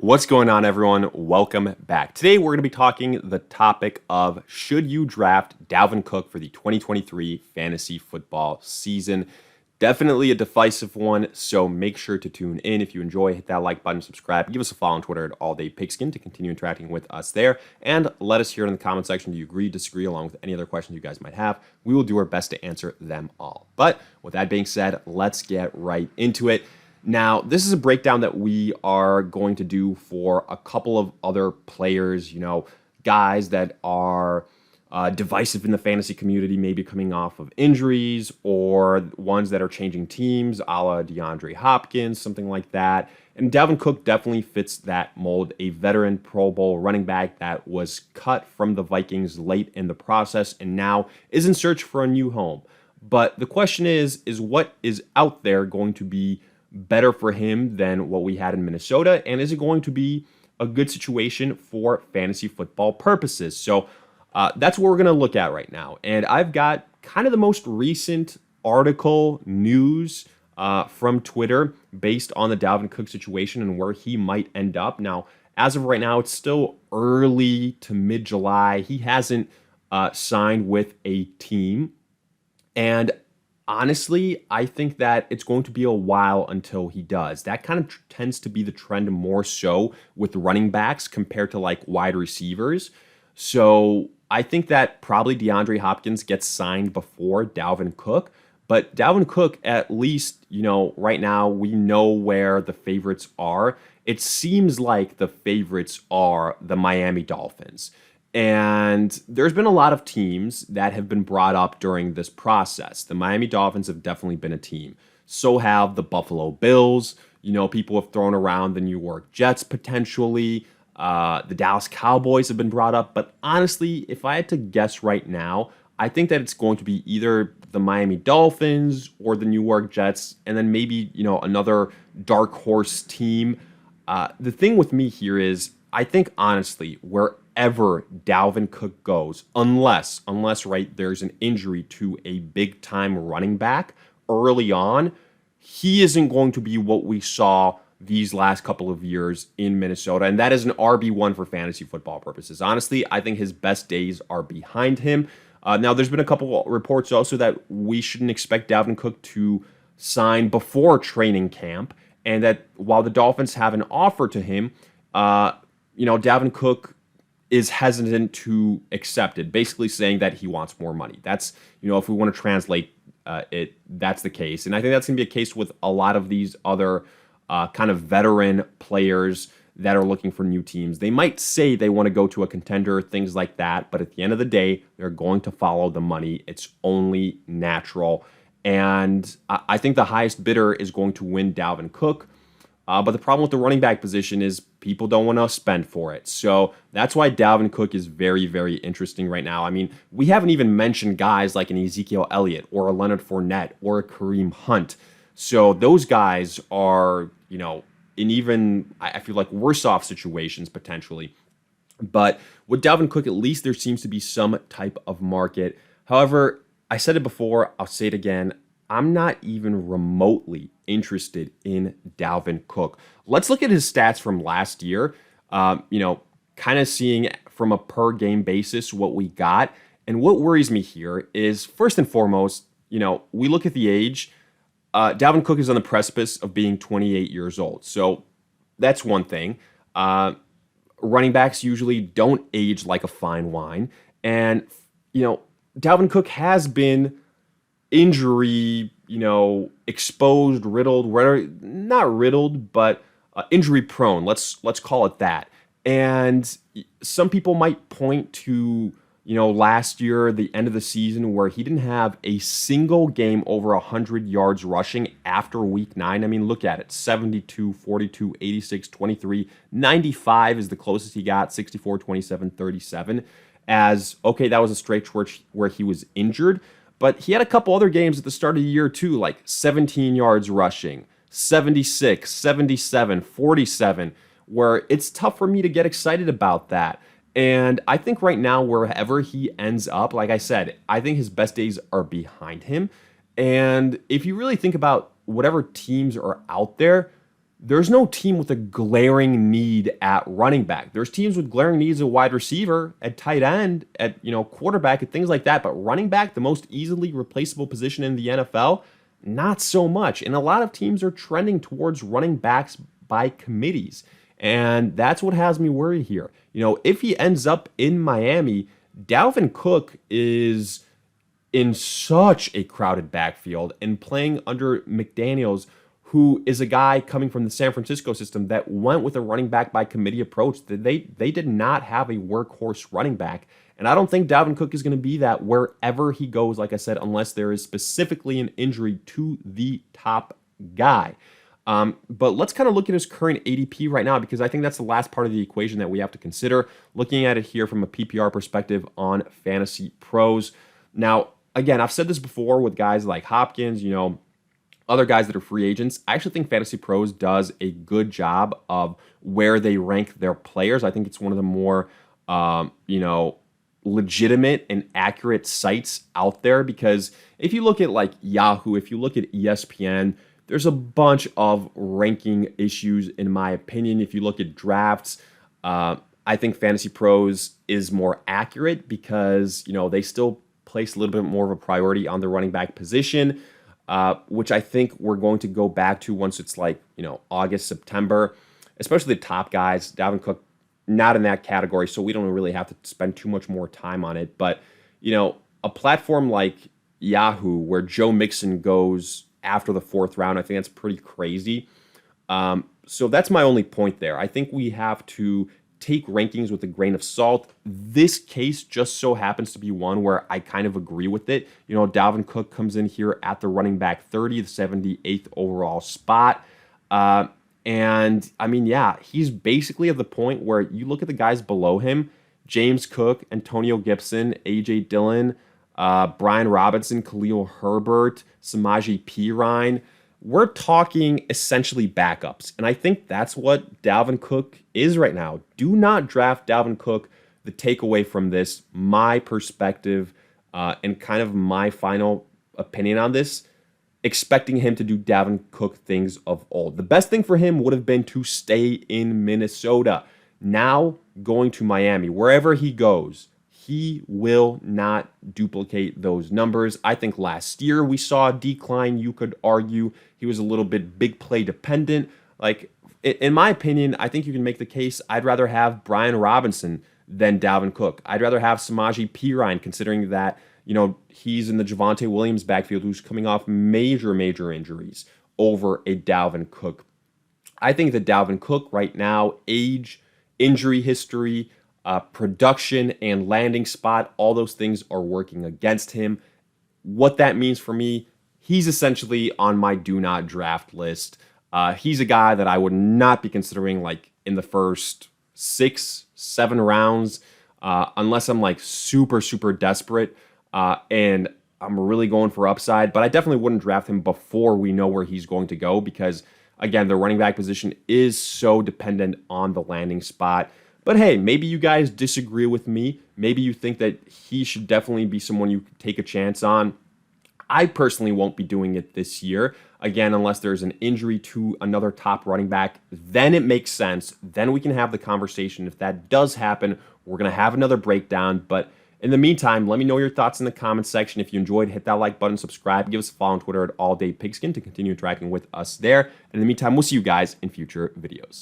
What's going on, everyone? Welcome back. Today, we're going to be talking the topic of should you draft Dalvin Cook for the 2023 fantasy football season. Definitely a divisive one, so make sure to tune in. If you enjoy, hit that like button, subscribe, give us a follow on Twitter at AllDayPigskin to continue interacting with us there, and let us hear in the comment section, do you agree, disagree, along with any other questions you guys might have. We will do our best to answer them all. But with that being said, let's get right into it. Now, this is a breakdown that we are going to do for a couple of other players, guys that are divisive in the fantasy community, maybe coming off of injuries, or ones that are changing teams, a la DeAndre Hopkins, something like that. And Dalvin Cook definitely fits that mold, a veteran Pro Bowl running back that was cut from the Vikings late in the process and now is in search for a new home. But the question is what is out there going to be better for him than what we had in Minnesota? And is it going to be a good situation for fantasy football purposes? So that's what we're going to look at right now. And I've got kind of the most recent article news from Twitter based on the Dalvin Cook situation and where he might end up. Now, as of right now, it's still early to mid-July. He hasn't signed with a team. And honestly, I think that it's going to be a while until he does. That kind of tends to be the trend more so with running backs compared to like wide receivers. So I think that probably DeAndre Hopkins gets signed before Dalvin Cook. But Dalvin Cook, at least, right now we know where the favorites are. It seems like the favorites are the Miami Dolphins. And there's been a lot of teams that have been brought up during this process. The Miami Dolphins have definitely been a team. So have the Buffalo Bills. People have thrown around the New York Jets potentially. The Dallas Cowboys have been brought up. But honestly, if I had to guess right now, I think that it's going to be either the Miami Dolphins or the New York Jets, and then maybe, another dark horse team. The thing with me here is, I think, honestly, wherever Dalvin Cook goes, unless right, there's an injury to a big-time running back early on, he isn't going to be what we saw these last couple of years in Minnesota, and that is an RB1 for fantasy football purposes. Honestly, I think his best days are behind him. Now, there's been a couple of reports also that we shouldn't expect Dalvin Cook to sign before training camp, and that while the Dolphins have an offer to him, Dalvin Cook is hesitant to accept it, basically saying that he wants more money. That's, if we want to translate it, that's the case. And I think that's going to be a case with a lot of these other kind of veteran players that are looking for new teams. They might say they want to go to a contender, things like that, but at the end of the day, they're going to follow the money. It's only natural. And I think the highest bidder is going to win Dalvin Cook. But the problem with the running back position is people don't want to spend for it. So that's why Dalvin Cook is very, very interesting right now. I mean, we haven't even mentioned guys like an Ezekiel Elliott or a Leonard Fournette or a Kareem Hunt. So those guys are, in even, I feel like, worse off situations potentially. But with Dalvin Cook, at least there seems to be some type of market. However, I said it before, I'll say it again, I'm not even remotely interested in Dalvin Cook. Let's look at his stats from last year, kind of seeing from a per game basis what we got. And what worries me here is, first and foremost, we look at the age. Dalvin Cook is on the precipice of being 28 years old. So that's one thing. Running backs usually don't age like a fine wine. And, Dalvin Cook has been injury, exposed, riddled, whatever, not riddled, but injury prone. Let's call it that. And some people might point to, last year, the end of the season, where he didn't have a single game over 100 yards rushing after week 9. I mean, look at it. 72, 42, 86, 23, 95 is the closest he got, 64, 27, 37. As, okay, that was a stretch where he was injured. But he had a couple other games at the start of the year too, like 17 yards rushing, 76, 77, 47, where it's tough for me to get excited about that. And I think right now, wherever he ends up, like I said, I think his best days are behind him. And if you really think about whatever teams are out there, there's no team with a glaring need at running back. There's teams with glaring needs at wide receiver, at tight end, at quarterback, and things like that. But running back, the most easily replaceable position in the NFL, not so much. And a lot of teams are trending towards running backs by committees. And that's what has me worried here. If he ends up in Miami, Dalvin Cook is in such a crowded backfield and playing under McDaniels, who is a guy coming from the San Francisco system that went with a running back by committee approach. They did not have a workhorse running back. And I don't think Dalvin Cook is going to be that wherever he goes, like I said, unless there is specifically an injury to the top guy. But let's kind of look at his current ADP right now, because I think that's the last part of the equation that we have to consider, looking at it here from a PPR perspective on Fantasy Pros. Now, again, I've said this before with guys like Hopkins, other guys that are free agents. I actually think Fantasy Pros does a good job of where they rank their players. I think it's one of the more, legitimate and accurate sites out there, because if you look at like Yahoo, if you look at ESPN, there's a bunch of ranking issues, in my opinion. If you look at drafts, I think Fantasy Pros is more accurate because, they still place a little bit more of a priority on the running back position, which I think we're going to go back to once it's like, August, September, especially the top guys. Dalvin Cook, not in that category, so we don't really have to spend too much more time on it. But, a platform like Yahoo, where Joe Mixon goes after the 4th round, I think that's pretty crazy. So that's my only point there. I think we have to take rankings with a grain of salt. This case just so happens to be one where I kind of agree with it. Dalvin Cook comes in here at the running back 30, the 78th overall spot. And I mean, yeah, he's basically at the point where you look at the guys below him: James Cook, Antonio Gibson, A.J. Dillon, Brian Robinson, Khalil Herbert, Samaje Perine. We're talking essentially backups. And I think that's what Dalvin Cook is right now. Do not draft Dalvin Cook. The takeaway from this, my perspective, and kind of my final opinion on this, expecting him to do Dalvin Cook things of old. The best thing for him would have been to stay in Minnesota. Now, going to Miami, wherever he goes, he will not duplicate those numbers. I think last year we saw a decline. You could argue he was a little bit big play dependent. Like, in my opinion, I think you can make the case I'd rather have Brian Robinson than Dalvin Cook. I'd rather have Samaje Perine, considering that, he's in the Javonte Williams backfield, who's coming off major injuries, over a Dalvin Cook. I think that Dalvin Cook right now, age, injury history, production, and landing spot, all those things are working against him. What that means for me, he's essentially on my do not draft list. He's a guy that I would not be considering like in the first 6-7 rounds, unless I'm like super desperate and I'm really going for upside. But I definitely wouldn't draft him before we know where he's going to go, because again, the running back position is so dependent on the landing spot. But hey, maybe you guys disagree with me. Maybe you think that he should definitely be someone you could take a chance on. I personally won't be doing it this year. Again, unless there's an injury to another top running back, then it makes sense. Then we can have the conversation. If that does happen, we're going to have another breakdown. But in the meantime, let me know your thoughts in the comments section. If you enjoyed, hit that like button, subscribe, give us a follow on Twitter at AllDayPigskin to continue tracking with us there. And in the meantime, we'll see you guys in future videos.